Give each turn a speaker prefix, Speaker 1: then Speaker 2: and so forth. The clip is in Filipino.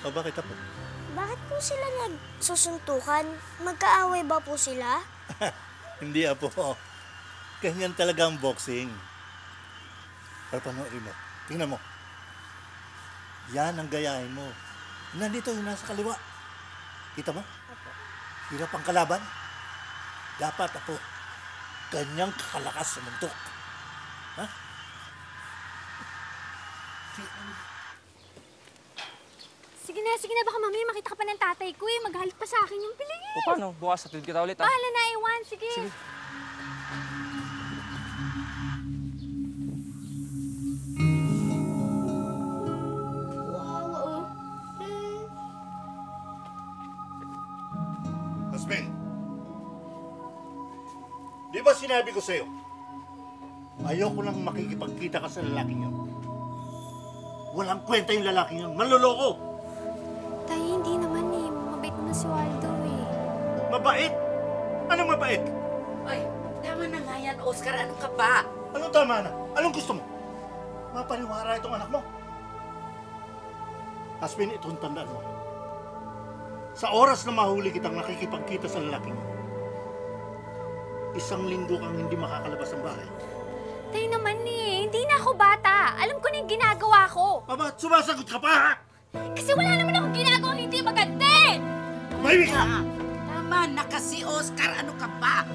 Speaker 1: O bakit apo?
Speaker 2: Bakit po sila nagsusuntukan? Magkaaway ba po sila?
Speaker 1: Hindi apo. Ganyan talaga ang boxing. Pero panoorin mo. Tingnan mo. Yan ang gayahin mo. Nandito yung nasa kaliwa. Kita mo?
Speaker 2: Apo.
Speaker 1: Hirap ang kalaban. Dapat apo. Ganyang kakalakas sa muntok. Ha?
Speaker 3: Sige na, baka mamaya makita ka pa ng tatay ko eh. Maghalit pa sa akin yung piling.
Speaker 4: O paano? Bukas atid kita ulit, ha?
Speaker 3: Bahala na, Iwan. Sige.
Speaker 2: Wow.
Speaker 1: Hasmin, di ba sinabi ko sa'yo, ayoko lang makikipagkita ka sa lalaking yun. Walang kwenta yung lalaking yun. Manloloko!
Speaker 3: Tay, hindi naman eh. Mabait na si Waldo eh.
Speaker 1: Mabait! Anong mabait?
Speaker 5: Ay, tama na nga yan, Oscar. Ano ka ba?
Speaker 1: Anong tama na? Anong gusto mo? Mapaniwara itong anak mo. Hasmin, itong tandaan mo. Sa oras na mahuli kitang nakikipagkita sa lalaking yun, 1 linggo kang hindi makakalabas ng bahay.
Speaker 3: Tay naman eh. Hindi na ako bata. Alam ko na yung ginagawa ko.
Speaker 1: Aba, sumasagot ka pa, ha?
Speaker 3: Kasi wala naman akong ginagawa hindi maganda eh.
Speaker 1: Mayroon ka!
Speaker 5: Tama na kasi, Oscar. Ano ka ba?